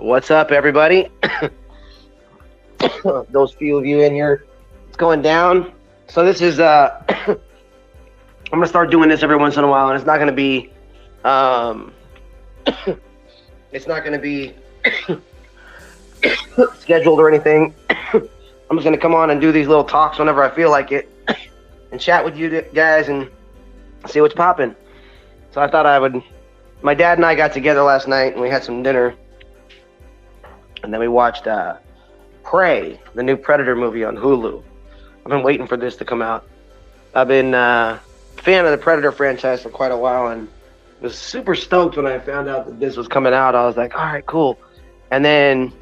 What's up, everybody? Those few of you in here, it's going down. So this is I'm gonna start doing this every once in a while, and it's not gonna be scheduled or anything. I'm just gonna come on and do these little talks whenever I feel like it, and chat with you guys and see what's popping. So I thought I would. My dad and I got together last night, and we had some dinner, and then we watched Prey, the new Predator movie on Hulu. I've been waiting for this to come out. I've been a fan of the Predator franchise for quite a while, and was super stoked when I found out that this was coming out. I was like, all right, cool. And then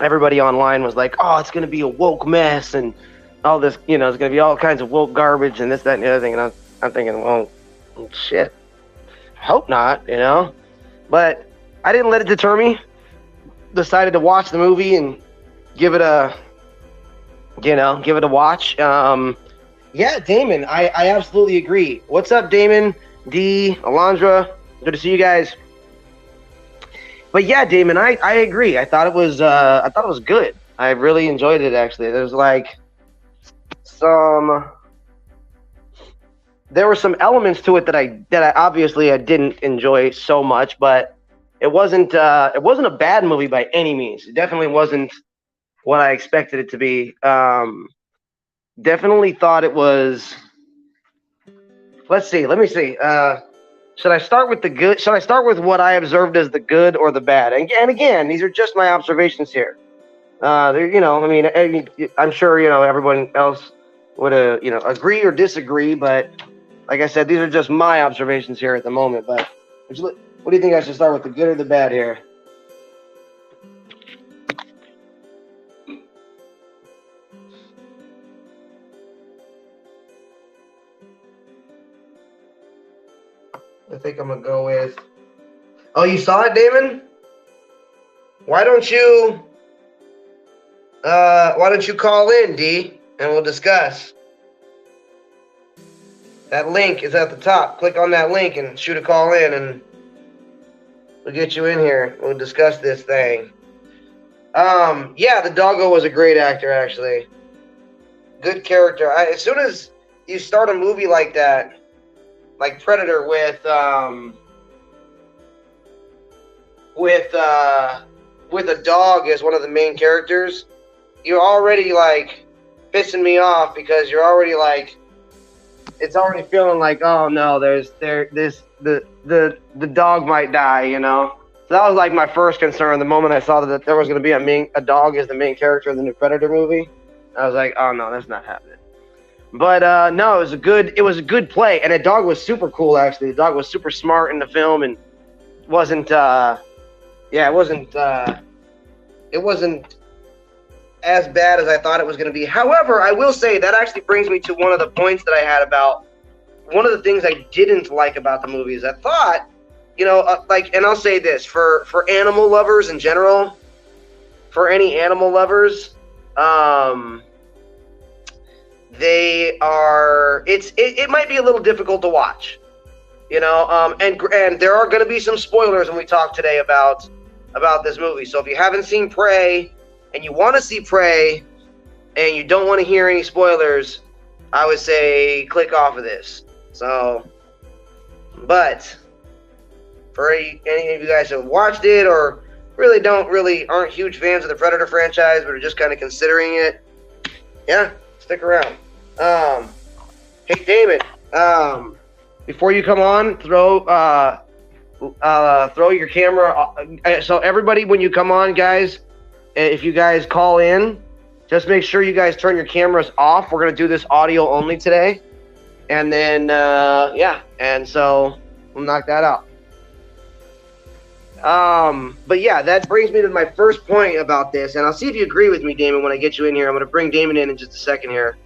everybody online was like, oh, it's going to be a woke mess, and all this, it's going to be all kinds of woke garbage, and this, that, and the other thing. And I'm thinking, well, shit. Hope not, But I didn't let it deter me. Decided to watch the movie and give it a watch. Yeah, Damon, I absolutely agree. What's up, Damon, D, Alondra? Good to see you guys. But yeah, Damon, I agree. I thought it was good. I really enjoyed it, actually. There were some elements to it that I obviously didn't enjoy so much, but it wasn't a bad movie by any means. It definitely wasn't what I expected it to be. Definitely thought it was. Let me see. Should I start with the good? Should I start with what I observed as the good or the bad? And again, these are just my observations here. I'm sure everyone else would agree or disagree, but like I said, these are just my observations here at the moment. But what do you think I should start with, the good or the bad here? I think I'm gonna go with. Oh, you saw it, Damon? Why don't you call in, D, and we'll discuss. That link is at the top. Click on that link and shoot a call in, and we'll get you in here. We'll discuss this thing. Yeah, the doggo was a great actor, actually. Good character. As soon as you start a movie like that, like Predator, with a dog as one of the main characters, you're already like pissing me off, because you're already like, it's already feeling like, oh no, the dog might die, So that was like my first concern the moment I saw that there was going to be a dog as the main character in the new Predator movie. I was like, oh no, that's not happening. But no, it was a good play, and the dog was super cool, actually. The dog was super smart in the film, and it wasn't as bad as I thought it was going to be. However, I will say that actually brings me to one of the points that I had about one of the things I didn't like about the movie. Is I thought, and I'll say this for animal lovers in general, for any animal lovers, it might be a little difficult to watch, and there are going to be some spoilers when we talk today about this movie. So if you haven't seen Prey and you want to see Prey and you don't want to hear any spoilers, I would say click off of this. So, but for any of you guys who have watched it or aren't huge fans of the Predator franchise but are just kind of considering it, yeah, stick around. Hey Damon, before you come on, throw your camera. So everybody, when you come on, guys, if you guys call in, just make sure you guys turn your cameras off. We're gonna do this audio only today, and then and so we'll knock that out. But yeah, that brings me to my first point about this, and I'll see if you agree with me, Damon, when I get you in here. I'm gonna bring Damon in just a second here.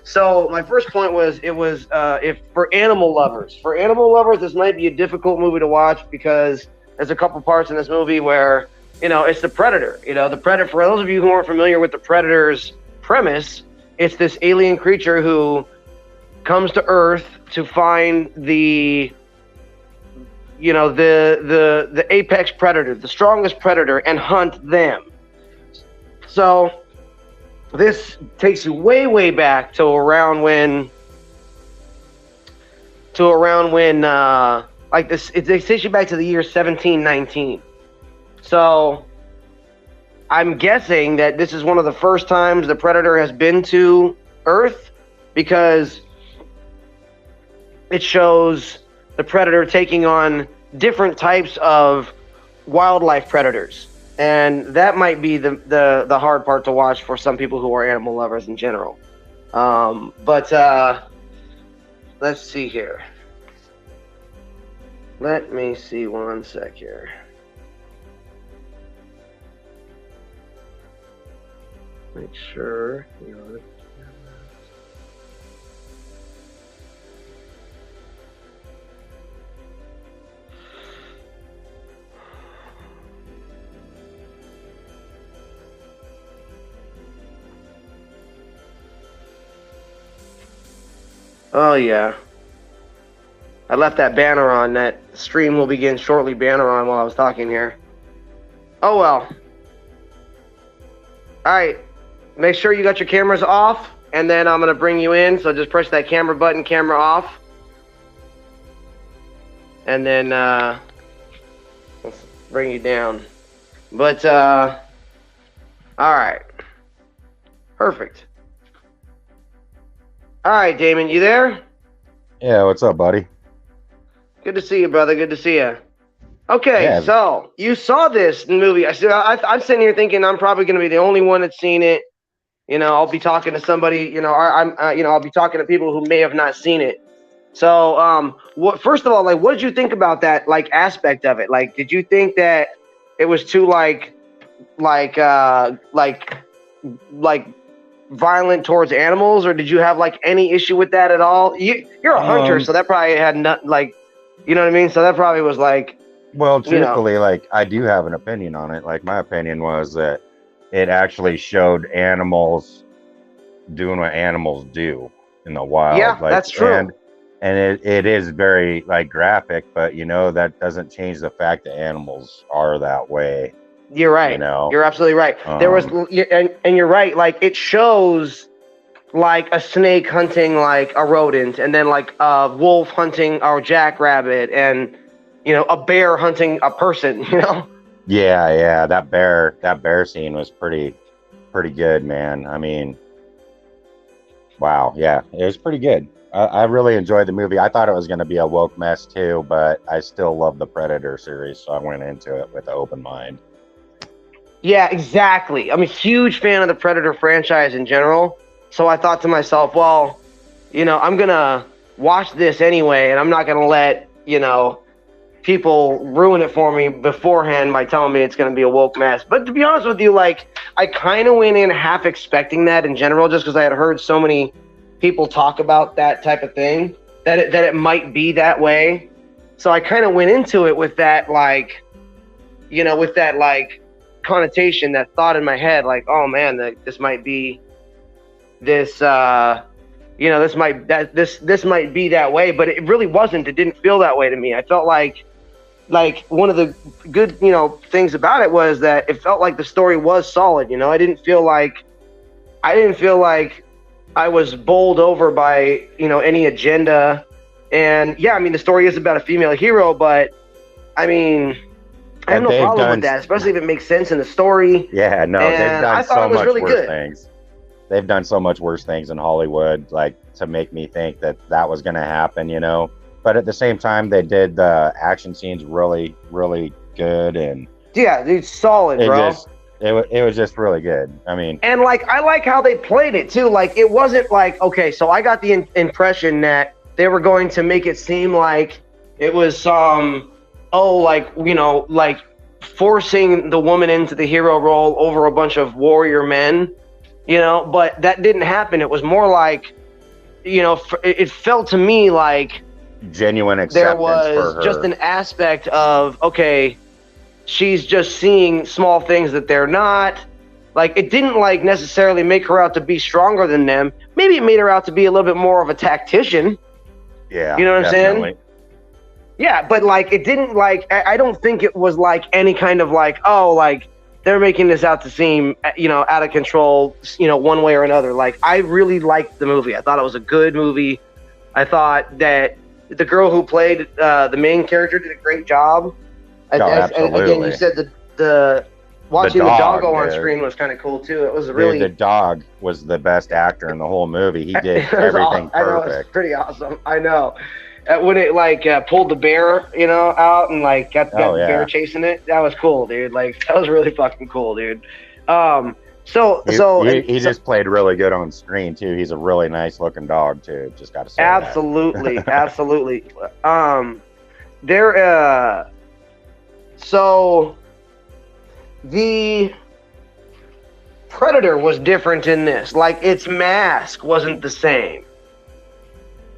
So my first point was, if for animal lovers, this might be a difficult movie to watch, because there's a couple parts in this movie where, it's the Predator. The Predator, for those of you who aren't familiar with the Predator's premise, it's this alien creature who comes to Earth to find the the apex predator, the strongest predator, and hunt them. So this takes you way back to around when like this, it takes you back to the year 1719. So I'm guessing that this is one of the first times the Predator has been to Earth, because it shows the Predator taking on different types of wildlife predators. And that might be the hard part to watch for some people who are animal lovers in general. But let's see here. Let me see one sec here. Make sure you're on it. Oh yeah. I left that banner on. That stream will begin shortly banner on while I was talking here. Oh well. Alright. Make sure you got your cameras off, and then I'm going to bring you in. So just press that camera button, camera off. And then let's bring you down. But alright. Perfect. Alright, Damon, you there? Yeah, what's up, buddy? Good to see you, brother. Good to see you. Okay, Yeah. So you saw this movie. I'm sitting here thinking I'm probably going to be the only one that's seen it. You know, I'll be talking to somebody. I'll be talking to people who may have not seen it. So, first of all, like, what did you think about that, like, aspect of it? Like, did you think that it was too like violent towards animals, or did you have like any issue with that at all? You're a hunter, so that probably had not, like, you know what I mean? So that probably was like, well, truthfully, like, I do have an opinion on it. Like, my opinion was that it actually showed animals doing what animals do in the wild. Yeah, like, that's true. And it is very, like, graphic, but, you know, that doesn't change the fact that animals are that way. You're right. You know? You're absolutely right. There was, and you're right. Like, it shows like a snake hunting like a rodent, and then like a wolf hunting a jackrabbit, and a bear hunting a person. Yeah. That bear scene was pretty good, man. I mean, wow. Yeah, it was pretty good. I really enjoyed the movie. I thought it was going to be a woke mess too, but I still love the Predator series, so I went into it with an open mind. Yeah, exactly. I'm a huge fan of the Predator franchise in general. So I thought to myself, well, I'm going to watch this anyway, and I'm not going to let, people ruin it for me beforehand by telling me it's going to be a woke mess. But to be honest with you, like, I kind of went in half expecting that in general, just because I had heard so many people talk about that type of thing, that it might be that way. So I kind of went into it with that, like, with that, like, connotation, that thought in my head, like, oh man, this might be this this might be that way, but it really wasn't. It didn't feel that way to me. I felt like one of the good things about it was that it felt like the story was solid. I didn't feel like I was bowled over by any agenda. And yeah, I mean, the story is about a female hero, but I mean, I have no problem with that, especially if it makes sense in the story. Yeah, no, they've done so much really worse good things. They've done so much worse things in Hollywood, like, to make me think that was going to happen, But at the same time, they did the action scenes really, really good, and yeah, dude, solid, bro. It was just really good. I mean, and like, I like how they played it too. Like, it wasn't like, okay, so I got the impression that they were going to make it seem like it was like forcing the woman into the hero role over a bunch of warrior men, but that didn't happen. It was more like, it felt to me like genuine acceptance. There was for her. Just an aspect of, okay, she's just seeing small things that they're not. Like, it didn't like necessarily make her out to be stronger than them. maybe it made her out to be a little bit more of a tactician. Yeah. You know what I'm definitely. saying? Yeah, but like it didn't like I don't think it was like any kind of like, oh, like they're making this out to seem, you know, out of control, you know, one way or another. Like I really liked the movie. I thought it was a good movie. I thought that the girl who played the main character did a great job. Absolutely. Again, you said the watching the doggo on dude. screen was kind of cool too. It was really the dog was the best actor in the whole movie. He did everything I know, perfect. it's pretty awesome. I know. When it like pulled the bear, you know, out and like got the bear chasing it, that was cool, dude. Like that was really fucking cool, dude. He just played really good on screen too. He's a really nice looking dog too. Just got to say absolutely, that. absolutely. So the Predator was different in this. Like its mask wasn't the same,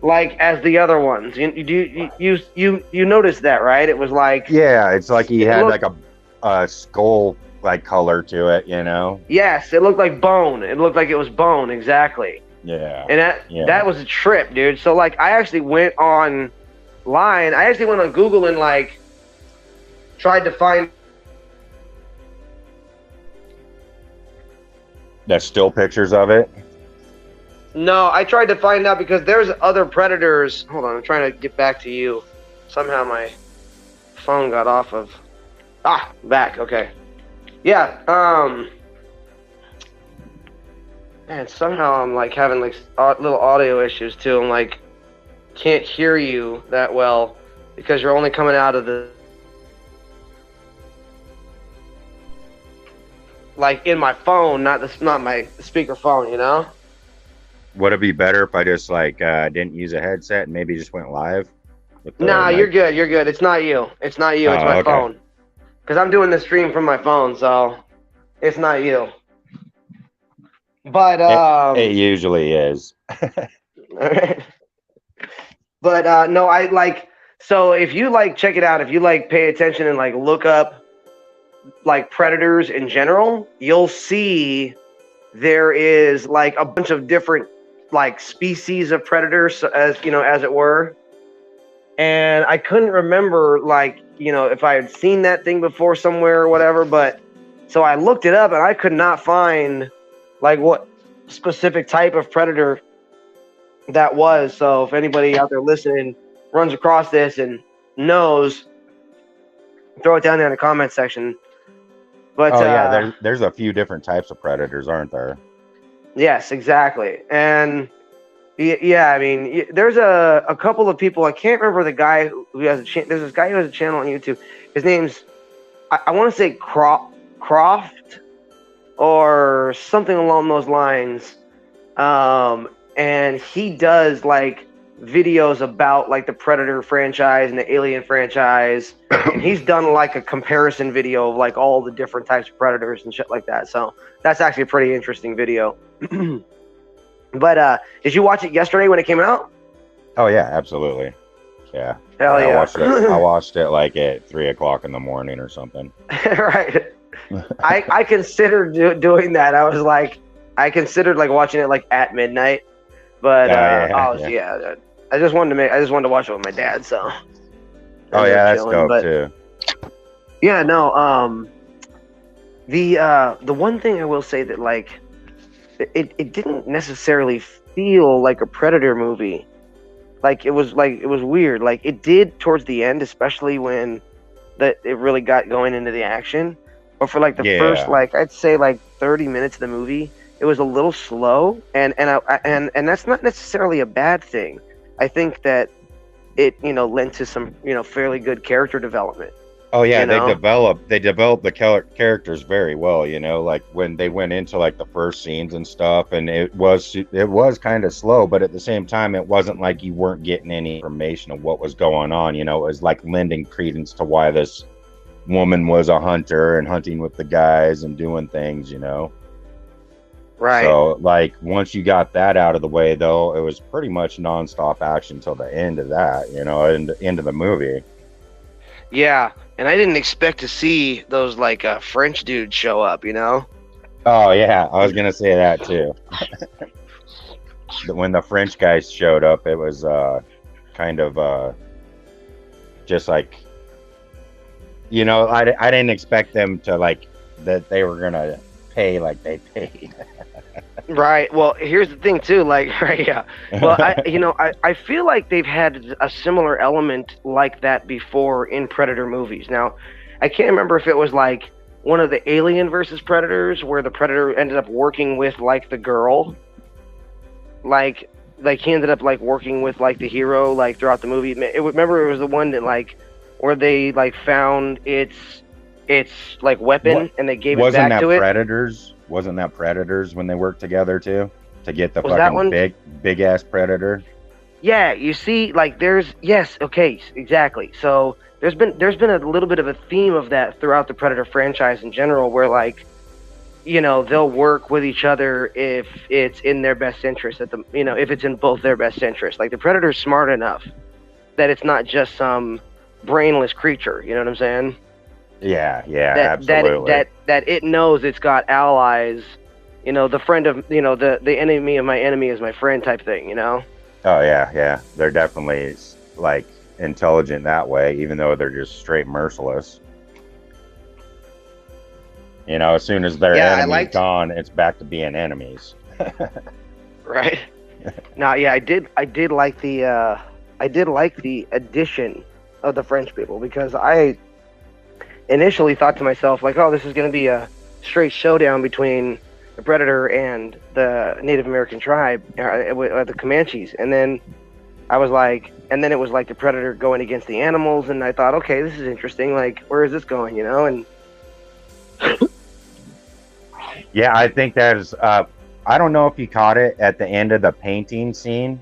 like as the other ones. You noticed that, right? It was like it's like he had like a skull like color to it, you know. Yes, it looked like bone. It looked like it was bone, exactly. Yeah. And that was a trip, dude. So like I actually went online. I actually went on Google and like tried to find There's still pictures of it. No, I tried to find out because there's other Predators. Hold on, I'm trying to get back to you. Somehow my phone got off of. Back. Okay. Yeah. Man, somehow I'm like having like little audio issues too. I'm like can't hear you that well because you're only coming out of the like in my phone, not my speaker phone, you know? Would it be better if I just like didn't use a headset and maybe just went live? Nah, you're good. You're good. It's not you. It's not you. It's my phone. Because I'm doing the stream from my phone, so it's not you. But it usually is. But no, I like. So if you like, check it out. If you like, pay attention and like look up like predators in general, you'll see there is like a bunch of different like species of predators, as you know, as it were. And I couldn't remember like, you know, if I had seen that thing before somewhere or whatever, but so I looked it up and I could not find like what specific type of predator that was. So if anybody out there listening runs across this and knows, throw it down there in the comment section. But there's a few different types of predators, aren't there? Yes, exactly. And yeah, I mean, there's a couple of people. I can't remember the guy who has a channel. There's this guy who has a channel on YouTube. His name's, I want to say Croft or something along those lines. And he does like videos about like the Predator franchise and the Alien franchise. And he's done like a comparison video of like all the different types of predators and shit like that. So that's actually a pretty interesting video. But did you watch it yesterday when it came out? Oh yeah, absolutely. Yeah. Hell yeah. I watched it like at 3 o'clock in the morning or something. Right. I considered doing that. I considered like watching it like at midnight, but I just wanted to watch it with my dad. So. Oh yeah, that's dope too. Yeah, no. The one thing I will say that like. It didn't necessarily feel like a Predator movie. Like it was weird. Like it did towards the end, especially when it really got going into the action. But for like the first like I'd say like 30 minutes of the movie, it was a little slow, and that's not necessarily a bad thing. I think that it lent to some fairly good character development. Oh yeah, they developed the characters very well, like when they went into like the first scenes and stuff, and it was kind of slow, but at the same time it wasn't like you weren't getting any information of what was going on. It was like lending credence to why this woman was a hunter and hunting with the guys and doing things, Right. So like once you got that out of the way though, it was pretty much nonstop action till the end of that, and the end of the movie. Yeah. And I didn't expect to see those like French dudes show up, Oh yeah, I was gonna say that too. when the French guys showed up, it was kind of just like, you know, I didn't expect them to like that they were gonna pay like they paid. Right. Well, here's the thing too. Like, right, yeah. Well, I feel like they've had a similar element like that before in Predator movies. Now, I can't remember if it was like one of the Alien versus Predators, where the Predator ended up working with like the girl, like he ended up like working with like the hero like throughout the movie. Remember, it was the one that like where they like found its like weapon and they gave it back to it. Wasn't that Predators when they worked together too to get the Was fucking big ass Predator? Yeah, you see, like yes, okay, exactly. So there's been a little bit of a theme of that throughout the Predator franchise in general, where like, you know, they'll work with each other if it's in their best interest. If it's in both their best interest. Like the Predator's smart enough that it's not just some brainless creature. You know what I'm saying? Yeah, absolutely. That it knows it's got allies. You know, the friend of the enemy of my enemy is my friend type thing. You know? Oh yeah. They're definitely like intelligent that way, even though they're just straight merciless. You know, as soon as their enemy's gone, it's back to being enemies. Right. Now, yeah, I did like the addition of the French people, because I initially thought to myself, like, oh, this is going to be a straight showdown between the Predator and the Native American tribe, the Comanches. And then I was like, it was like the Predator going against the animals. And I thought, okay, this is interesting. Like, where is this going, you know? And yeah, I think that is, I don't know if you caught it at the end of the painting scene,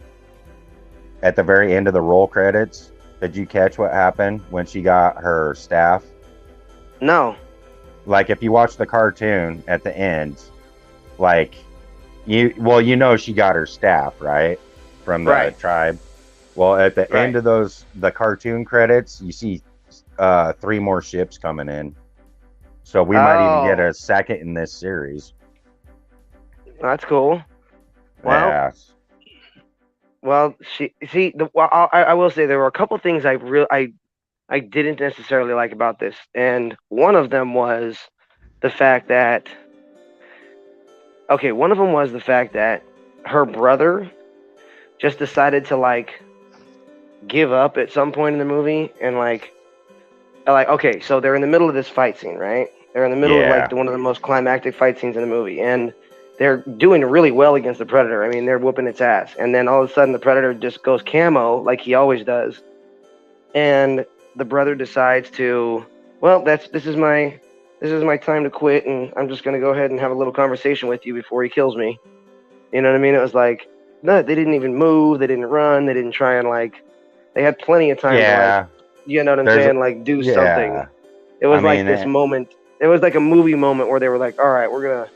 at the very end of the roll credits. Did you catch what happened when she got her staff? No. Like, if you watch the cartoon at the end, like, you know she got her staff, right? From the tribe. Well, at the end of the cartoon credits, you see 3 more ships coming in. So we might even get a second in this series. That's cool. Well, yeah. Well, I will say there were a couple things I didn't necessarily like about this, and one of them was the fact that her brother just decided to like give up at some point in the movie, and like okay, so they're in the middle of this fight scene, right? They're in the middle of like one of the most climactic fight scenes in the movie, and they're doing really well against the Predator. I mean, they're whooping its ass, and then all of a sudden the Predator just goes camo like he always does, and the brother decides to, well, this is my time to quit, and I'm just gonna go ahead and have a little conversation with you before he kills me. You know what I mean? It was like, no, they didn't even move, they didn't run, they didn't try and like, they had plenty of time to like, you know what I'm saying, like do something. It was this moment. It was like a movie moment where they were like, all right, we're gonna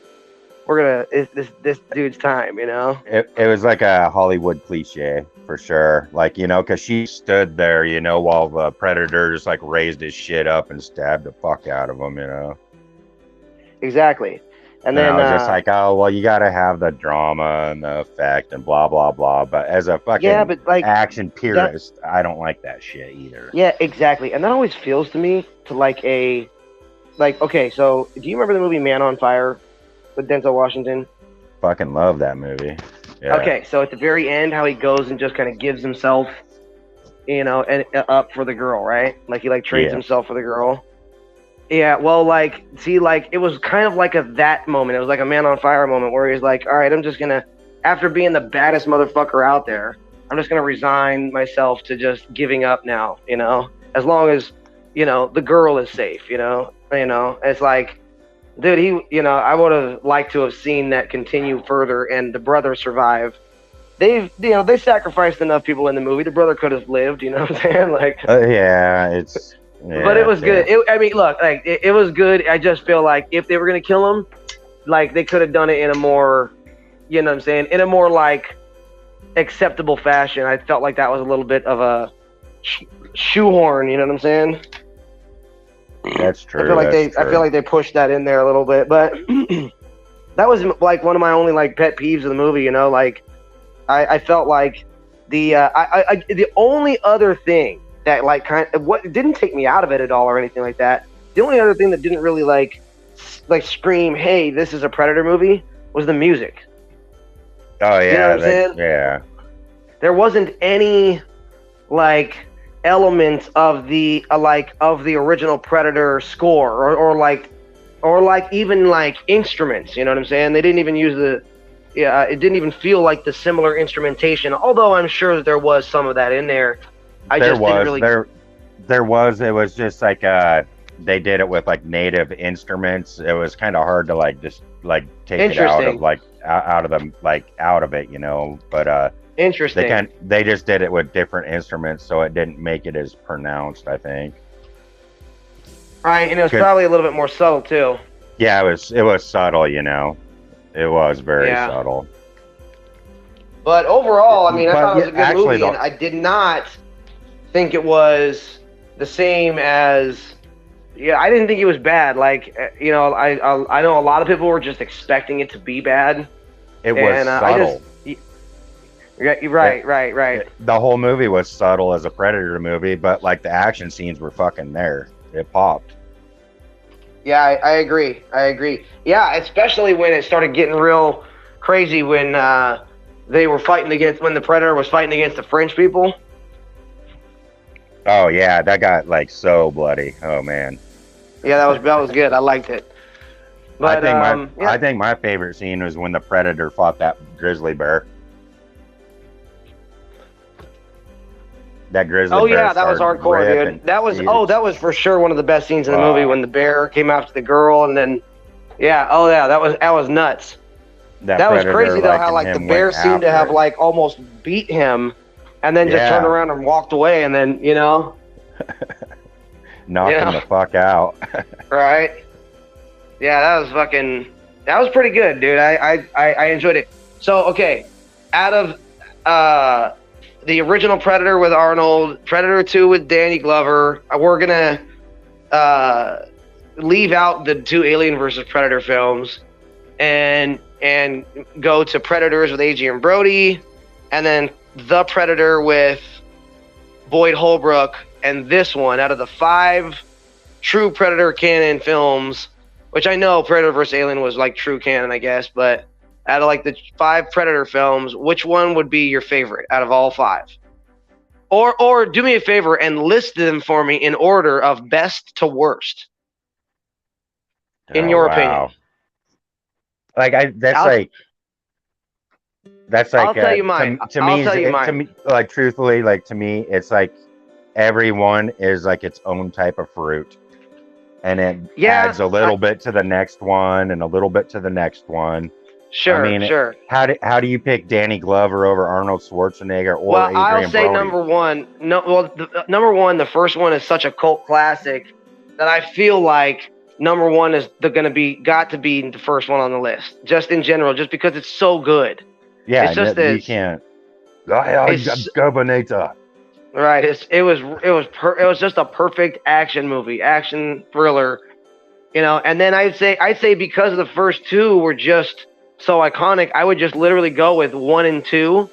it's this dude's time, you know? It was like a Hollywood cliche for sure. Like, you know, because she stood there, you know, while the Predator just like raised his shit up and stabbed the fuck out of him, you know? Exactly. And then I was just like, oh, well, you got to have the drama and the effect and blah, blah, blah. But as a fucking action purist, I don't like that shit either. Yeah, exactly. And that always feels to me to like okay, so do you remember the movie Man on Fire with Denzel Washington? Fucking love that movie. Yeah. Okay, so at the very end, how he goes and just kind of gives himself, you know, and up for the girl, right? Like he like trades himself for the girl. Yeah, well, like, see, like, it was kind of like that moment. It was like a Man on Fire moment where he's like, all right, I'm just gonna, after being the baddest motherfucker out there, I'm just gonna resign myself to just giving up now, you know, as long as, you know, the girl is safe, you know, it's like, dude, I would have liked to have seen that continue further and the brother survive. They sacrificed enough people in the movie. The brother could have lived, you know what I'm saying? Like, but it was good. I mean, look, like it was good. I just feel like if they were gonna kill him, like they could have done it in a more, you know what I'm saying, in a more like acceptable fashion. I felt like that was a little bit of a shoehorn. You know what I'm saying? That's true. I feel like they pushed that in there a little bit, but that was like one of my only like pet peeves of the movie. You know, like I felt like the only other thing that like kind of what didn't take me out of it at all or anything like that. The only other thing that didn't really like scream, "Hey, this is a Predator movie," was the music. Oh yeah, you know what I'm saying? Yeah. There wasn't any like element of the of the original Predator score or like even like instruments. You know what I'm saying? They didn't even use the it didn't even feel like the similar instrumentation. Although I'm sure that there was some of that in there. Didn't really. There was. It was just like they did it with like native instruments. It was kind of hard to like just like take it out of it, you know. But interesting. They just did it with different instruments, so it didn't make it as pronounced, I think. Right, and it was probably a little bit more subtle too. Yeah, it was subtle, you know. It was very subtle. But overall, I mean, I thought it was a good movie, and I did not think it was the same as. Yeah, I didn't think it was bad. Like, you know, I know a lot of people were just expecting it to be bad. It was subtle. Right. The whole movie was subtle as a Predator movie, but like the action scenes were fucking there. It popped. Yeah, I agree. Yeah, especially when it started getting real crazy when they were fighting when the Predator was fighting against the French people. Oh yeah, that got like so bloody. Oh man. Yeah, that was good. I liked it. But I think my favorite scene was when the Predator fought that grizzly bear. That grizzly bear. Oh yeah, that was hardcore, dude. That was for sure one of the best scenes in the movie when the bear came after the girl and then that was nuts. That was crazy though, how like the bear seemed to have like almost beat him and then just turned around and walked away and then, you know, knocked him the fuck out. Right. Yeah, that was pretty good, dude. I enjoyed it. So, okay, out of the original Predator with Arnold, Predator 2 with Danny Glover, we're going to leave out the two Alien versus Predator films and go to Predators with Adrian Brody, and then The Predator with Boyd Holbrook, and this one out of the 5 true Predator canon films, which I know Predator vs. Alien was like true canon, I guess, but out of like the 5 Predator films, which one would be your favorite out of all 5? Or do me a favor and list them for me in order of best to worst. In your opinion. Like I'll tell you mine. To me, like truthfully, like to me, it's like everyone is like its own type of fruit. And it adds a little bit to the next one and a little bit to the next one. Sure, I mean, sure. How do you pick Danny Glover over Arnold Schwarzenegger or Adrian I'll say Brody? number one. Number one, the first one is such a cult classic that I feel like number one is got to be the first one on the list. Just in general, just because it's so good. Yeah, it's just you can't. Governator. Right. It was just a perfect action movie, action thriller, you know. And then I'd say because the first 2 were just so iconic, I would just literally go with 1 and 2,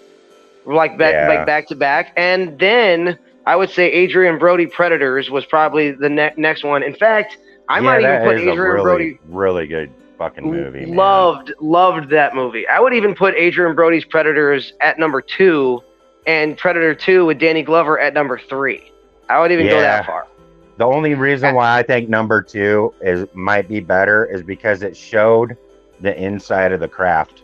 like back to back, and then I would say Adrian Brody Predators was probably the next one. In fact, I might even put Adrian Brody. Really good fucking movie. Loved that movie. I would even put Adrian Brody's Predators at number 2. And Predator 2 with Danny Glover at number 3. I would even go that far. The only reason why I think number 2 might be better is because it showed the inside of the craft.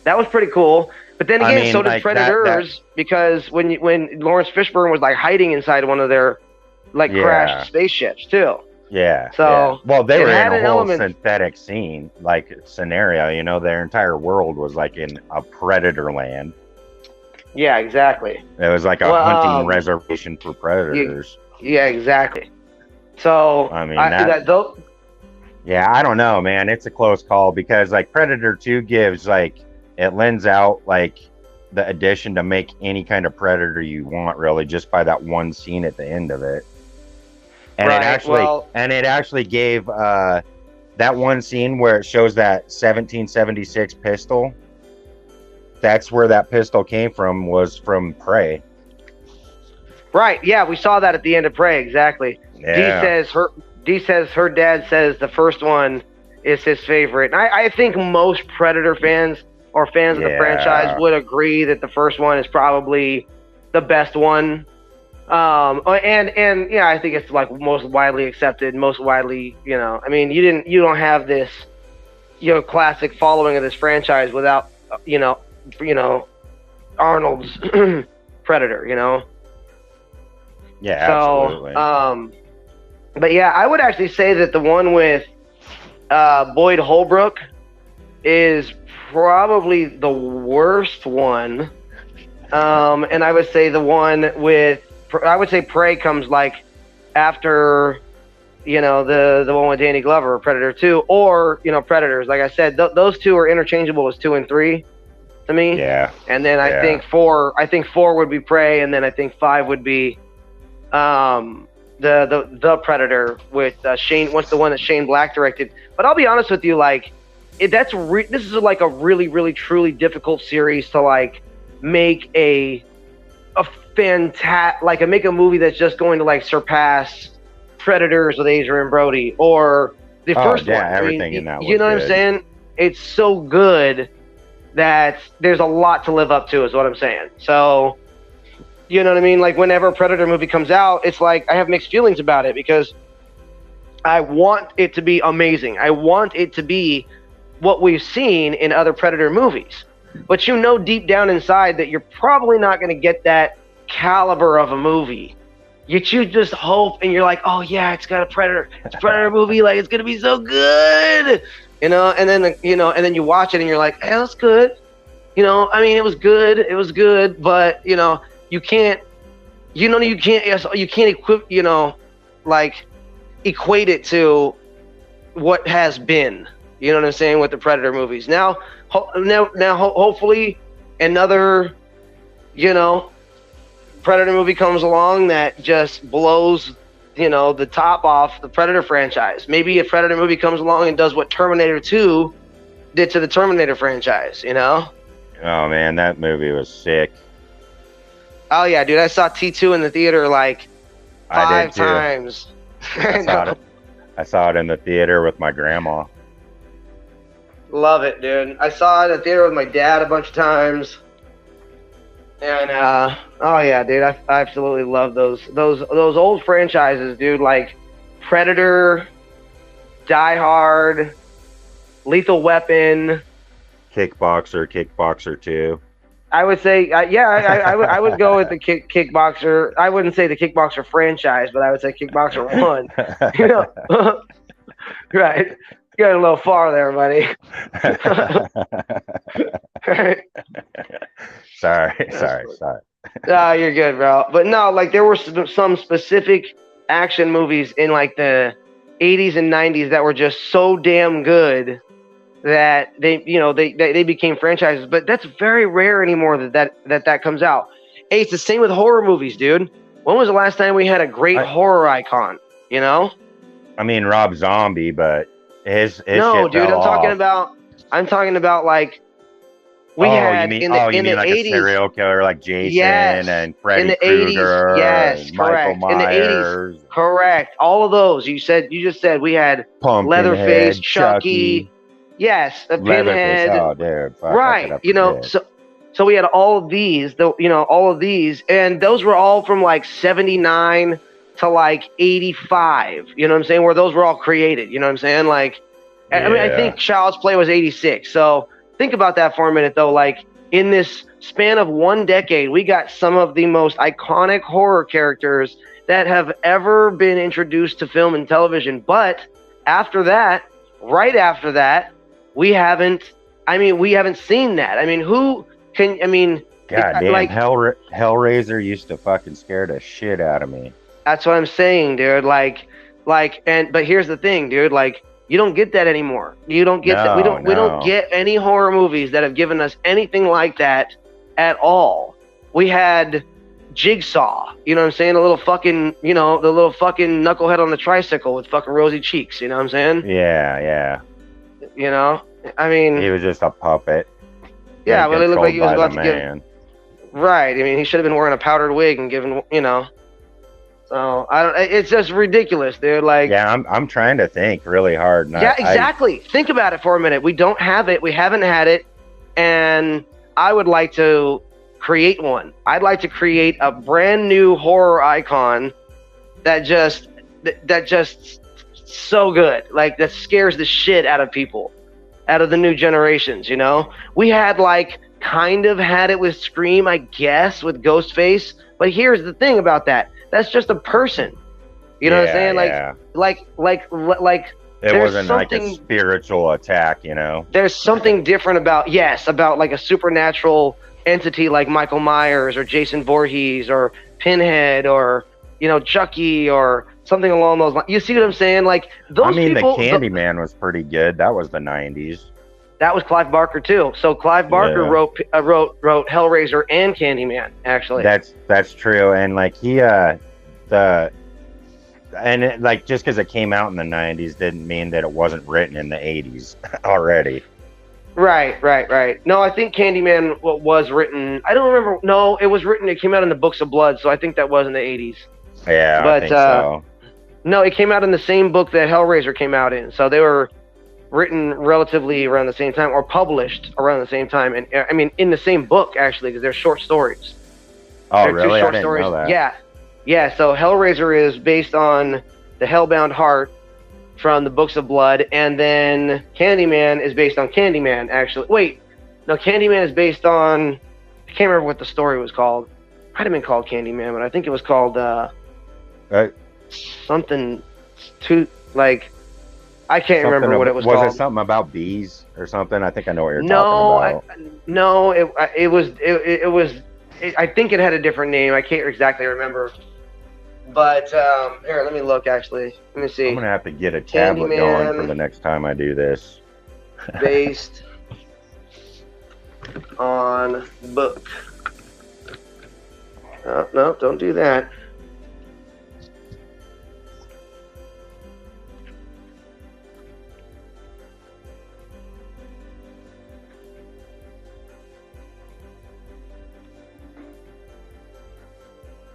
That was pretty cool. But then again, so did Predators, because when Lawrence Fishburne was like hiding inside one of their crashed spaceships too. Yeah. So well, they were in a whole synthetic scene scenario. You know, their entire world was like in a predator land. Yeah, exactly. It was like a hunting reservation for predators. Yeah, exactly. So I mean, I don't know, man. It's a close call because like Predator 2 gives it lends out like the addition to make any kind of predator you want, really, just by that one scene at the end of it. And it actually gave that one scene where it shows that 1776 pistol. that's where that pistol came from, was from Prey. Right. Yeah, we saw that at the end of Prey. Exactly. Yeah. D says her dad says the first one is his favorite. And I think most Predator fans or fans of the franchise would agree that the first one is probably the best one. And yeah, I think it's like most widely accepted, most widely, I mean, you don't have this, classic following of this franchise without, Arnold's Predator, Yeah, so, absolutely. But yeah, I would actually say that the one with Boyd Holbrook is probably the worst one. And I would say the one with, I would say Prey comes like after, the one with Danny Glover, Predator 2, or, Predators. Like I said, those two are interchangeable as 2 and 3 to me. Yeah. And then I think 4 would be Prey, and then I think 5 would be the Predator with Shane. What's the one that Shane Black directed? But I'll be honest with you, like this is like a really, really, truly difficult series to like make a fantastic, make a movie that's just going to like surpass Predators with Adrian Brody or the first one. Everything in that. You know what I'm saying? It's so good that there's a lot to live up to, is what I'm saying. So. You know what I mean? Like whenever a Predator movie comes out, it's like I have mixed feelings about it because I want it to be amazing. I want it to be what we've seen in other Predator movies. But deep down inside that you're probably not going to get that caliber of a movie. You just hope, and you're like, oh yeah, it's got a Predator movie, like it's going to be so good. And then and then you watch it and you're like, hey, that's good. I mean, it was good, but you can't equate it to what has been. You know what I'm saying, with the Predator movies. Now hopefully another Predator movie comes along that just blows the top off the Predator franchise. Maybe a Predator movie comes along and does what Terminator 2 did to the Terminator franchise. Oh man, that movie was sick. Oh yeah, dude! I saw T2 in the theater like 5 times. I saw it in the theater with my grandma. Love it, dude. I saw it in the theater with my dad a bunch of times. And oh yeah, dude! I absolutely love those old franchises, dude. Like Predator, Die Hard, Lethal Weapon, Kickboxer 2. I would say, I would go with the Kickboxer. I wouldn't say the Kickboxer franchise, but I would say Kickboxer 1. Right. You got a little far there, buddy. Sorry. No, you're good, bro. But no, like there were some specific action movies in like the 80s and 90s that were just so damn good that they became franchises, but that's very rare anymore that comes out. Hey, it's the same with horror movies, dude. When was the last time we had a great horror icon? I mean Rob Zombie, but his no, shit dude. fell I'm talking about like we had in the 80s, a serial killer like Jason and Freddy in the Krueger, 80s, yes, correct. Michael Myers, in the 80s, correct. All of those. You just said we had Leatherface, Chucky. Yes, a Pinhead. Oh, dude. Right. So we had all of these, and those were all from like 79 to like 85. You know what I'm saying? Where those were all created. You know what I'm saying? Like, I mean, I think Child's Play was 86. So think about that for a minute, though. Like in this span of 1 decade, we got some of the most iconic horror characters that have ever been introduced to film and television. But after that, right after that, we haven't seen that. I mean, who can, God damn, like, Hellraiser used to fucking scare the shit out of me. That's what I'm saying, dude. But here's the thing, dude. Like, you don't get that anymore. You don't get that. We don't get any horror movies that have given us anything like that at all. We had Jigsaw, you know what I'm saying? The little fucking knucklehead on the tricycle with fucking rosy cheeks, you know what I'm saying? Yeah. I mean, he was just a puppet. Yeah, Being well, he looked like controlled he was by the about to give. man. Right. I mean, he should have been wearing a powdered wig and giving, you know. So I don't. It's just ridiculous, dude. Like. Yeah, I'm trying to think really hard. And Yeah, exactly. Think about it for a minute. We don't have it. We haven't had it, and I would like to create one. I'd like to create a brand new horror icon that just so good, like that scares the shit out of people, out of the new generations. You know, we had like kind of had it with Scream, I guess, with Ghostface. But here's the thing about that: that's just a person. You know what I'm saying? Like it wasn't like a spiritual attack, you know. There's something different about like a supernatural entity like Michael Myers or Jason Voorhees or Pinhead or, you know, Chucky or something along those lines. You see what I'm saying? Like those. I mean, people, the Candyman was pretty good. That was the '90s. That was Clive Barker too. So Clive Barker wrote Hellraiser and Candyman. Actually, that's true. And like like just because it came out in the '90s didn't mean that it wasn't written in the '80s already. Right. No, I think Candyman was written. I don't remember. No, it was written. It came out in the Books of Blood, so I think that was in the '80s. Yeah, but I think so. No, it came out in the same book that Hellraiser came out in, so they were written relatively around the same time, or published around the same time, and I mean in the same book actually, because they're short stories. Oh, really? I didn't know that. Yeah. So Hellraiser is based on the Hellbound Heart from the Books of Blood, and then Candyman is based on Candyman. Actually, wait, no, Candyman is based on. I can't remember what the story was called. Might have been called Candyman, but I think it was called something to like. I can't remember what it was called. Was it something about bees or something? I think I know what you're talking about. It was. I think it had a different name. I can't exactly remember. But here, let me look. Actually, let me see. I'm gonna have to get a tablet going for the next time I do this. Based on book. No, don't do that.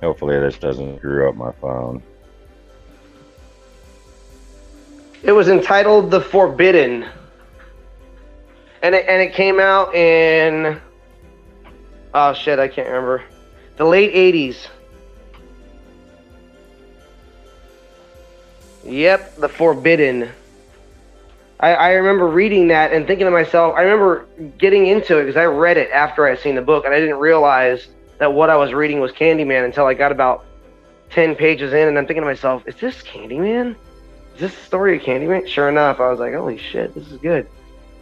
Hopefully this doesn't screw up my phone. It was entitled The Forbidden. And it came out in, oh shit, I can't remember. The late 80s. Yep, The Forbidden. I remember reading that and thinking to myself, I remember getting into it because I read it after I had seen the book, and I didn't realize that what I was reading was Candyman until I got about 10 pages in, and I'm thinking to myself, is this Candyman? Is this the story of Candyman? Sure enough, I was like, holy shit, this is good.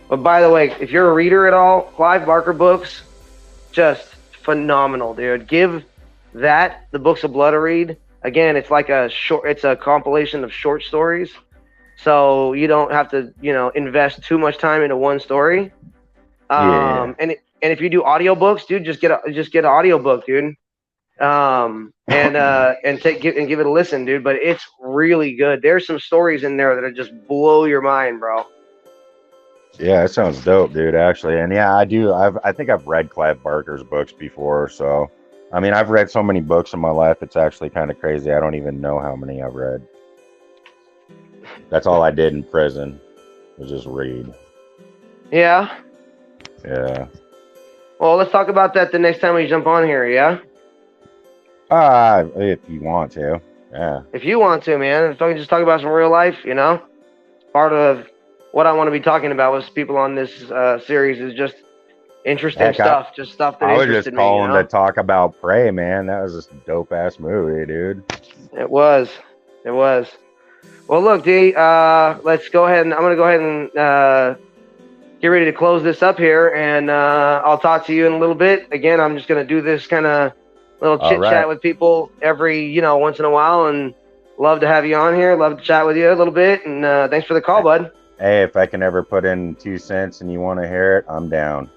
But by the way, if you're a reader at all, Clive Barker books, just phenomenal, dude. Give that, the Books of Blood, a read. Again, it's like it's a compilation of short stories, so you don't have to, invest too much time into one story. And if you do audiobooks, dude, just get an audiobook, dude. And give it a listen, dude. But it's really good. There's some stories in there that just blow your mind, bro. Yeah, it sounds dope, dude, actually. And yeah, I think I've read Clive Barker's books before, so I mean, I've read so many books in my life, it's actually kind of crazy. I don't even know how many I've read. That's all I did in prison, was just read. Yeah. Yeah. Well, let's talk about that the next time we jump on here, yeah? If you want to, yeah. If you want to, man. If I can just talk about some real life, part of what I want to be talking about with people on this series is just interesting stuff, just stuff that interested me. I was just calling to talk about Prey, man. That was just a dope-ass movie, dude. It was. Well, look, D, let's go ahead, and I'm going to go ahead and get ready to close this up here, and I'll talk to you in a little bit. Again, I'm just going to do this kind of little chit-chat with people every, once in a while, and love to have you on here. Love to chat with you a little bit, and thanks for the call, bud. Hey, if I can ever put in 2 cents and you want to hear it, I'm down.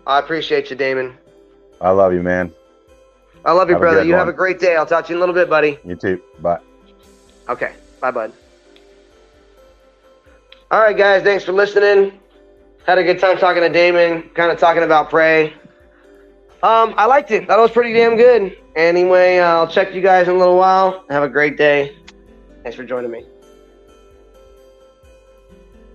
I appreciate you, Damon. I love you, man. I love you, brother. You have a great day. I'll talk to you in a little bit, buddy. You too. Bye. Okay. Bye, bud. All right, guys. Thanks for listening. Had a good time talking to Damon, kind of talking about Prey. I liked it. That was pretty damn good. Anyway, I'll check you guys in a little while. Have a great day. Thanks for joining me.